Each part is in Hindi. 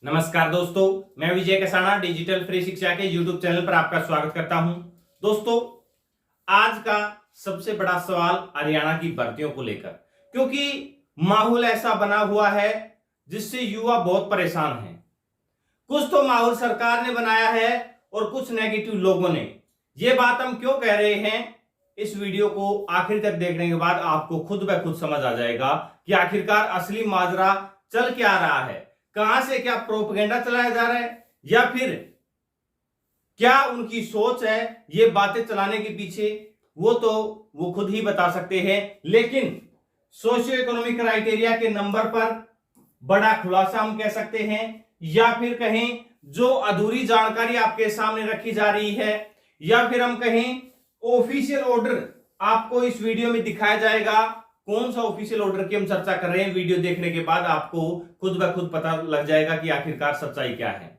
नमस्कार दोस्तों, मैं विजय कसाना डिजिटल फ्री शिक्षा के यूट्यूब चैनल पर आपका स्वागत करता हूं। दोस्तों, आज का सबसे बड़ा सवाल हरियाणा की भर्तियों को लेकर, क्योंकि माहौल ऐसा बना हुआ है जिससे युवा बहुत परेशान हैं। कुछ तो माहौल सरकार ने बनाया है और कुछ नेगेटिव लोगों ने। ये बात हम क्यों कह रहे हैं, इस वीडियो को आखिर तक देखने के बाद आपको खुद ब खुद समझ आ जाएगा कि आखिरकार असली माजरा चल क्या रहा है। कहां से क्या प्रोपेगेंडा चलाया जा रहा है, या फिर क्या उनकी सोच है ये बातें चलाने के पीछे, वो खुद ही बता सकते हैं। लेकिन सोशियो इकोनॉमिक क्राइटेरिया के नंबर पर बड़ा खुलासा हम कह सकते हैं, या फिर कहें जो अधूरी जानकारी आपके सामने रखी जा रही है, या फिर हम कहें ऑफिशियल ऑर्डर आपको इस वीडियो में दिखाया जाएगा। कौन सा ऑफिशियल ऑर्डर की हम चर्चा कर रहे हैं, वीडियो देखने के बाद आपको खुद ब खुद पता लग जाएगा कि आखिरकार सच्चाई क्या है।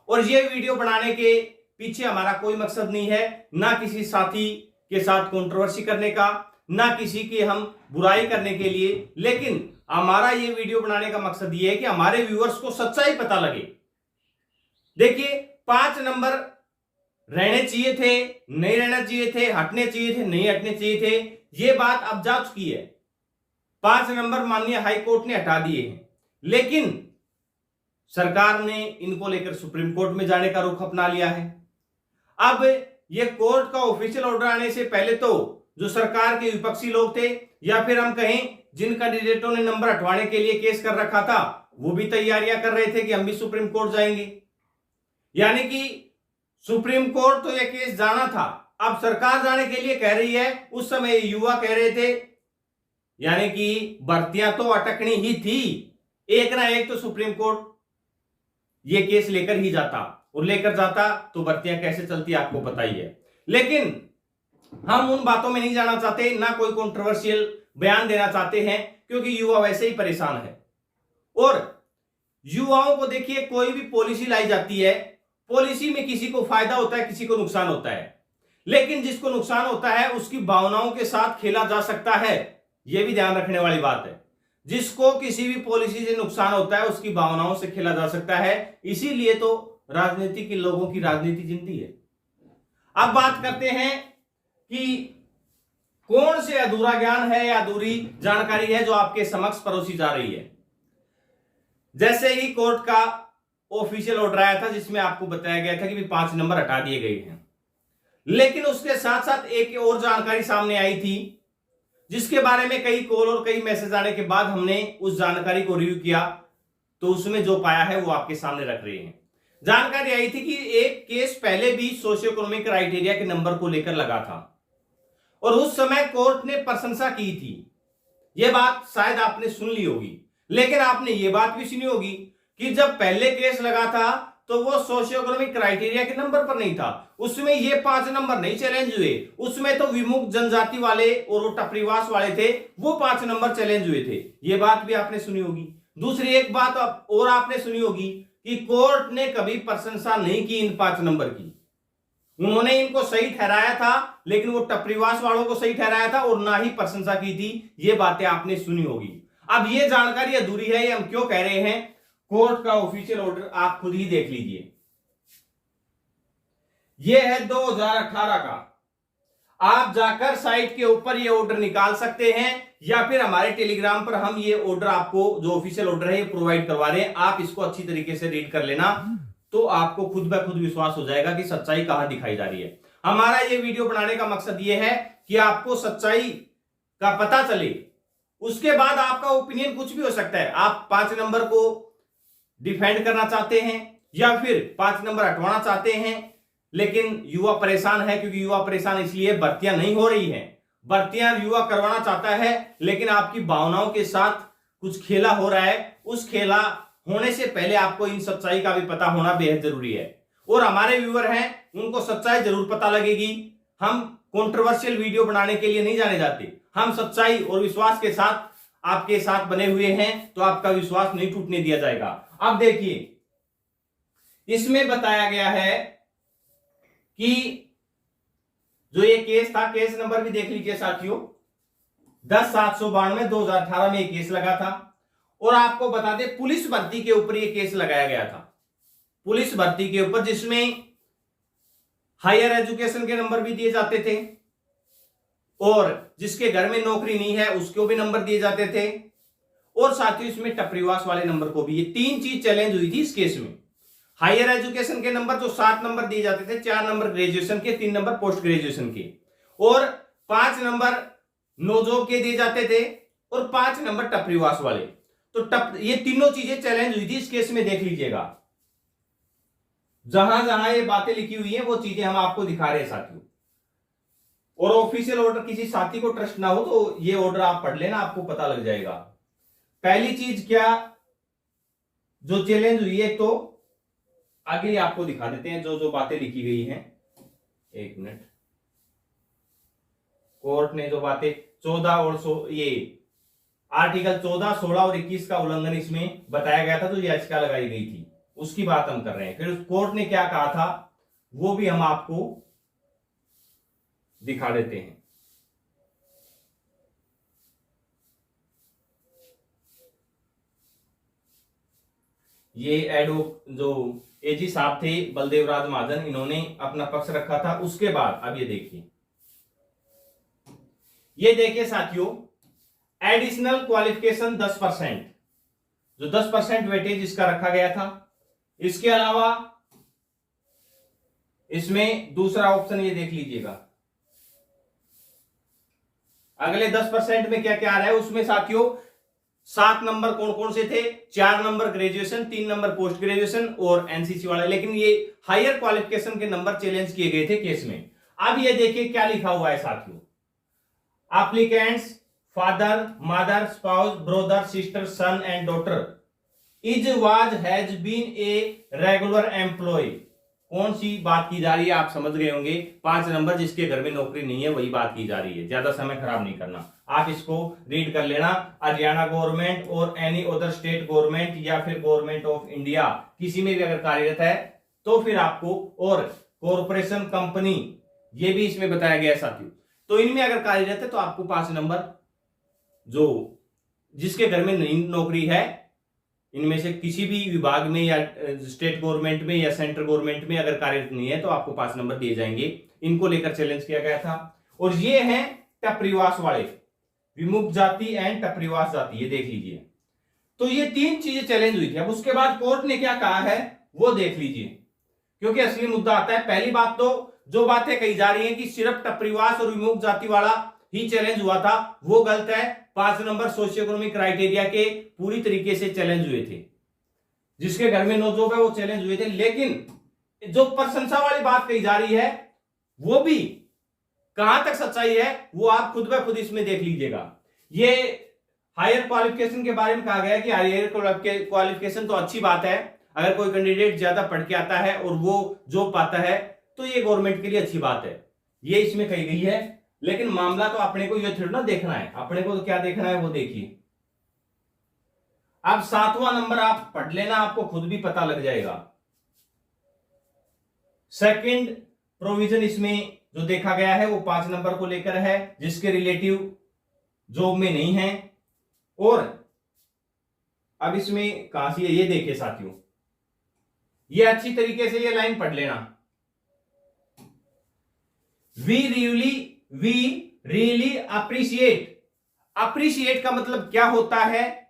और ये वीडियो बनाने के पीछे हमारा कोई मकसद नहीं है, ना किसी साथी के साथ कंट्रोवर्सी करने का, ना किसी की हम बुराई करने के लिए, लेकिन हमारा ये वीडियो बनाने का मकसद ये है कि हमारे व्यूअर्स को सच्चाई पता लगे। देखिए, 5 नंबर रहने चाहिए थे, नहीं रहना चाहिए थे, हटने चाहिए थे, नहीं हटने चाहिए थे, ये बात अब जा चुकी है। 5 नंबर माननीय हाईकोर्ट ने हटा दिए हैं, लेकिन सरकार ने इनको लेकर सुप्रीम कोर्ट में जाने का रुख अपना लिया है। अब ये कोर्ट का ऑफिशियल ऑर्डर आने से पहले तो जो सरकार के विपक्षी लोग थे, या फिर हम कहें जिन कैंडिडेटों ने नंबर हटवाने के लिए केस कर रखा था, वो भी तैयारियां कर रहे थे कि हम भी सुप्रीम कोर्ट जाएंगे। यानी कि सुप्रीम कोर्ट तो यह केस जाना था, अब सरकार जाने के लिए कह रही है। उस समय युवा कह रहे थे, यानी कि भर्तियां तो अटकनी ही थी, एक ना एक तो सुप्रीम कोर्ट ये केस लेकर ही जाता, और लेकर जाता तो भर्तियां कैसे चलती आपको पता ही है। लेकिन हम उन बातों में नहीं जाना चाहते, ना कोई कंट्रोवर्शियल बयान देना चाहते हैं, क्योंकि युवा वैसे ही परेशान है। और युवाओं को देखिए, कोई भी पॉलिसी लाई जाती है, पॉलिसी में किसी को फायदा होता है, किसी को नुकसान होता है, लेकिन जिसको नुकसान होता है उसकी भावनाओं के साथ खेला जा सकता है। यह भी ध्यान रखने वाली बात है। जिसको किसी भी पॉलिसी से नुकसान होता है उसकी भावनाओं से खेला जा सकता है। इसीलिए तो राजनीति के लोगों की राजनीति जिंदगी है। अब बात करते हैं कि कौन से अधूरा ज्ञान है या अधूरी जानकारी है जो आपके समक्ष परोसी जा रही है। जैसे ही कोर्ट का ऑफिशियल ऑर्डर आया था जिसमें आपको बताया गया था कि 5 नंबर हटा दिए गए हैं, लेकिन उसके साथ साथ एक और जानकारी सामने आई थी, जिसके बारे में कई कॉल और कई मैसेज आने के बाद हमने उस जानकारी को रिव्यू किया, तो उसमें जो पाया है वो आपके सामने रख रहे हैं। जानकारी आई थी कि एक केस पहले भी सोशियो इकोनॉमिक क्राइटेरिया के नंबर को लेकर लगा था, और उस समय कोर्ट ने प्रशंसा की थी। यह बात शायद आपने सुन ली होगी, लेकिन आपने यह बात भी सुनी होगी कि जब पहले केस लगा था तो वो सोशियो इकोनॉमिक क्राइटेरिया के नंबर पर नहीं था, उसमें ये 5 नंबर नहीं चैलेंज हुए, उसमें तो विमुक्त जनजाति वाले और वो टपरीवास वाले थे, वो 5 नंबर चैलेंज हुए थे। ये बात भी आपने सुनी होगी। दूसरी एक बात और आपने सुनी होगी कि कोर्ट ने कभी प्रशंसा नहीं की इन 5 नंबर की। उन्होंने इनको सही ठहराया था, लेकिन वो टपरीवास वालों को सही ठहराया था और ना ही प्रशंसा की थी। ये बातें आपने सुनी होगी। अब ये जानकारी अधूरी है, ये हम क्यों कह रहे हैं, कोर्ट का ऑफिशियल ऑर्डर आप खुद ही देख लीजिए। यह है 2018 का। आप जाकर साइट के ऊपर ये ऑर्डर निकाल सकते हैं, या फिर हमारे टेलीग्राम पर हम ये ऑर्डर आपको जो ऑफिशियल ऑर्डर है ये प्रोवाइड करवा रहे हैं। आप इसको अच्छी तरीके से रीड कर लेना, तो आपको खुद ब खुद विश्वास हो जाएगा कि सच्चाई कहां दिखाई जा रही है। हमारा ये वीडियो बनाने का मकसद ये है कि आपको सच्चाई का पता चले। उसके बाद आपका ओपिनियन कुछ भी हो सकता है। आप 5 नंबर को डिफेंड करना चाहते हैं, या फिर 5 नंबर हटवाना चाहते हैं, लेकिन युवा परेशान है। क्योंकि युवा परेशान इसलिए भर्तियां नहीं हो रही हैं। भर्तियां युवा करवाना चाहता है, लेकिन आपकी भावनाओं के साथ कुछ खेला हो रहा है। उस खेला होने से पहले आपको इन सच्चाई का भी पता होना बेहद जरूरी है। और हमारे व्यूअर हैं, उनको सच्चाई जरूर पता लगेगी। हम कंट्रोवर्शियल वीडियो बनाने के लिए नहीं जाने जाते, हम सच्चाई और विश्वास के साथ आपके साथ बने हुए हैं, तो आपका विश्वास नहीं टूटने दिया जाएगा। अब देखिए, इसमें बताया गया है कि जो ये केस था, केस नंबर भी देख लीजिए साथियों, 10/792 2018 में केस लगा था, और आपको बता दें पुलिस भर्ती के ऊपर यह केस लगाया गया था, पुलिस भर्ती के ऊपर, जिसमें हायर एजुकेशन के नंबर भी दिए जाते थे और जिसके घर में नौकरी नहीं है उसको भी नंबर दिए जाते थे, और साथ ही इसमें टपरीवास वाले नंबर को भी। ये तीन चीज चैलेंज हुई थी इस केस में। हायर एजुकेशन के नंबर जो 7 नंबर दिए जाते थे, 4 नंबर ग्रेजुएशन के, 3 नंबर पोस्ट ग्रेजुएशन के, और 5 नंबर नो जॉब के दिए जाते थे, और 5 नंबर टपरीवास वाले। तो ये तीनों चीजें चैलेंज हुई थी इस केस में, देख लीजिएगा। जहां जहां ये बातें लिखी हुई हैं वो चीजें हम आपको दिखा रहे हैं साथियों। और ऑफिशियल ऑर्डर, किसी साथी को ट्रस्ट ना हो तो ये ऑर्डर आप पढ़ लेना, आपको पता लग जाएगा। पहली चीज क्या जो चैलेंज हुई है, तो आगे आपको दिखा देते हैं जो जो बातें लिखी गई हैं। एक मिनट। कोर्ट ने जो बातें 14 और ये आर्टिकल 14, 16 और 21 का उल्लंघन इसमें बताया गया था, तो याचिका लगाई गई थी, उसकी बात हम कर रहे हैं। फिर कोर्ट ने क्या कहा था वो भी हम आपको दिखा देते हैं। ये एडवो जो एजी साहब थे बलदेव राज महाजन, इन्होंने अपना पक्ष रखा था। उसके बाद अब ये देखिए साथियों, एडिशनल क्वालिफिकेशन 10%, जो 10% वेटेज इसका रखा गया था। इसके अलावा इसमें दूसरा ऑप्शन ये देख लीजिएगा, अगले 10% में क्या क्या आ रहा है उसमें साथियों। 7 नंबर कौन कौन से थे, 4 number graduation, 3 number post graduation और एनसीसी वाले, लेकिन ये हायर क्वालिफिकेशन के नंबर चैलेंज किए गए थे केस में। अब ये देखिए क्या लिखा हुआ है साथियों, applicants father, mother, spouse, brother, sister, son and daughter is was has been a regular employ. कौन सी बात की जा रही है आप समझ गए होंगे। 5 नंबर जिसके घर में नौकरी नहीं है वही बात की जा रही है, ज्यादा समय खराब नहीं करना, आप इसको रीड कर लेना। हरियाणा गवर्नमेंट और एनी अदर स्टेट गवर्नमेंट या फिर गवर्नमेंट ऑफ इंडिया किसी में भी अगर कार्यरत है तो फिर आपको, और कॉरपोरेशन, कंपनी, ये भी इसमें बताया गया है साथियों। तो इनमें अगर कार्यरत है तो आपको 5 नंबर, जो जिसके घर में नहीं नौकरी है, इनमें से किसी भी विभाग में या स्टेट गवर्नमेंट में या सेंट्रल गवर्नमेंट में अगर कार्यरत नहीं है तो आपको 5 नंबर दिए जाएंगे। इनको लेकर चैलेंज किया गया था। और ये हैं टपरीवास वाले, विमुक्त जाति एंड टपरीवास जाति, ये देख लीजिए। तो ये 3 चीजें चैलेंज हुई थी। अब उसके बाद कोर्ट ने क्या कहा है वो देख लीजिए, क्योंकि असली मुद्दा आता है। पहली बात तो जो बातें कही जा रही है कि सिर्फ टपरीवास और विमुक्त जाति वाला ही चैलेंज हुआ था, वो गलत है। 5 नंबर सोशियो इकोनॉमिक क्राइटेरिया के पूरी तरीके से चैलेंज हुए थे, जिसके घर में नो जॉब है वो चैलेंज हुए थे। लेकिन जो प्रशंसा वाली बात कही जा रही है वो भी कहां तक सच्चाई है वो आप खुद ब खुद इसमें देख लीजिएगा। ये हायर क्वालिफिकेशन के बारे में कहा गया है कि हायर क्वालिफिकेशन तो अच्छी बात है, अगर कोई कैंडिडेट ज्यादा पढ़ के आता है और वो जॉब पाता है तो ये गवर्नमेंट के लिए अच्छी बात है, ये इसमें कही गई है। लेकिन मामला तो अपने को ये थोड़ा ना देखना है, अपने को तो क्या देखना है वो देखिए। अब 7वां नंबर आप पढ़ लेना, आपको खुद भी पता लग जाएगा। सेकंड प्रोविजन इसमें जो देखा गया है वो 5 नंबर को लेकर है, जिसके रिलेटिव जॉब में नहीं है। और अब इसमें कहां से ये देखिए साथियों, ये अच्छी तरीके से ये लाइन पढ़ लेना। वी रियली अप्रिशिएट का मतलब क्या होता है,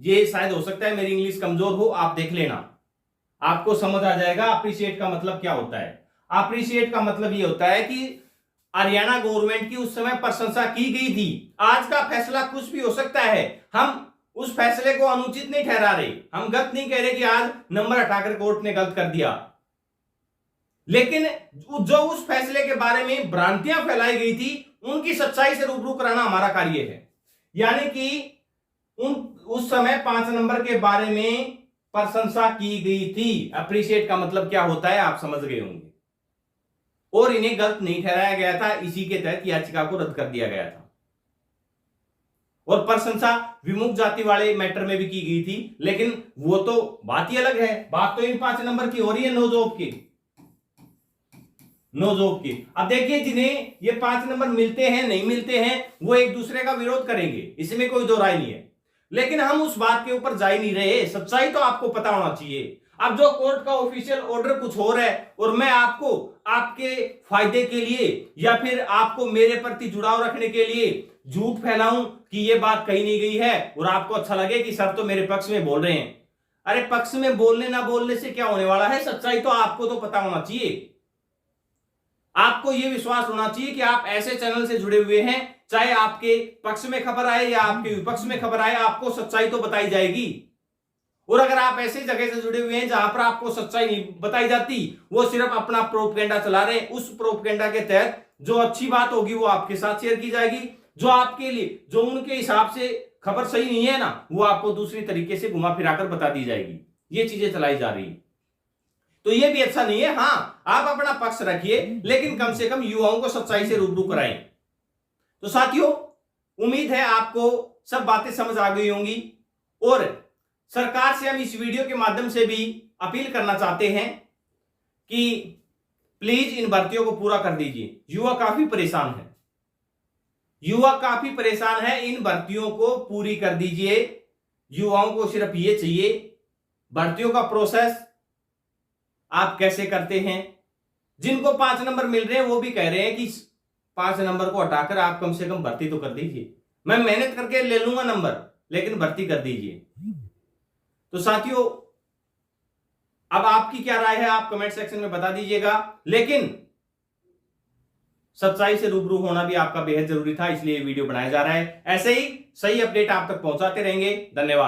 ये शायद हो सकता है मेरी इंग्लिश कमजोर हो, आप देख लेना, आपको समझ आ जाएगा अप्रिशिएट का मतलब क्या होता है। अप्रिशिएट का मतलब ये होता है कि हरियाणा गवर्नमेंट की उस समय प्रशंसा की गई थी। आज का फैसला कुछ भी हो सकता है, हम उस फैसले को अनुचित नहीं ठहरा रहे, हम गलत नहीं कह रहे कि आज नंबर हटाकर कोर्ट ने गलत कर दिया, लेकिन जो उस फैसले के बारे में भ्रांतियां फैलाई गई थी उनकी सच्चाई से रूबरू कराना हमारा कार्य है। यानी कि उस समय 5 नंबर के बारे में प्रशंसा की गई थी। अप्रिशिएट का मतलब क्या होता है आप समझ गए होंगे, और इन्हें गलत नहीं ठहराया गया था, इसी के तहत याचिका को रद्द कर दिया गया था। और प्रशंसा विमुक्त जाति वाले मैटर में भी की गई थी, लेकिन वो तो बात ही अलग है। बात तो इन 5 नंबर की हो रही है, नो जॉब की। अब देखिए जिन्हें ये 5 नंबर मिलते हैं नहीं मिलते हैं वो एक दूसरे का विरोध करेंगे, इसमें कोई दो राय नहीं है। लेकिन हम उस बात के ऊपर जा ही नहीं रहे। सच्चाई तो आपको पता होना चाहिए। अब जो कोर्ट का ऑफिशियल ऑर्डर कुछ और है और मैं आपको आपके फायदे के लिए या फिर आपको मेरे प्रति जुड़ाव रखने के लिए झूठ फैलाऊं कि ये बात कही नहीं गई है और आपको अच्छा लगे कि सर तो मेरे पक्ष में बोल रहे हैं। अरे पक्ष में बोलने ना बोलने से क्या होने वाला है, सच्चाई तो आपको तो पता होना चाहिए। आपको यह विश्वास होना चाहिए कि आप ऐसे चैनल से जुड़े हुए हैं, चाहे आपके पक्ष में खबर आए या आपके विपक्ष में खबर आए, आपको सच्चाई तो बताई जाएगी। और अगर आप ऐसे जगह से जुड़े हुए हैं जहां पर आपको सच्चाई नहीं बताई जाती, वो सिर्फ अपना प्रोपगेंडा चला रहे हैं, उस प्रोपगेंडा के तहत जो अच्छी बात होगी वो आपके साथ शेयर की जाएगी, जो आपके लिए जो उनके हिसाब से खबर सही नहीं है ना, वो आपको दूसरी तरीके से घुमा फिराकर बता दी जाएगी। ये चीजें चलाई जा रही है, तो ये भी अच्छा नहीं है। हां, आप अपना पक्ष रखिए, लेकिन कम से कम युवाओं को सच्चाई से रूबरू कराएं। तो साथियों, उम्मीद है आपको सब बातें समझ आ गई होंगी और सरकार से हम इस वीडियो के माध्यम से भी अपील करना चाहते हैं कि प्लीज इन भर्तियों को पूरा कर दीजिए। युवा काफी परेशान है, इन भर्तियों को पूरी कर दीजिए। युवाओं को सिर्फ ये चाहिए, भर्तियों का प्रोसेस आप कैसे करते हैं। जिनको 5 नंबर मिल रहे हैं वो भी कह रहे हैं कि 5 नंबर को हटाकर आप कम से कम भर्ती तो कर दीजिए। मैं मेहनत करके ले लूंगा नंबर, लेकिन भर्ती कर दीजिए। तो साथियों, अब आपकी क्या राय है आप कमेंट सेक्शन में बता दीजिएगा, लेकिन सच्चाई से रूबरू होना भी आपका बेहद जरूरी था, इसलिए वीडियो बनाया जा रहा है। ऐसे ही सही अपडेट आप तक पहुंचाते रहेंगे। धन्यवाद।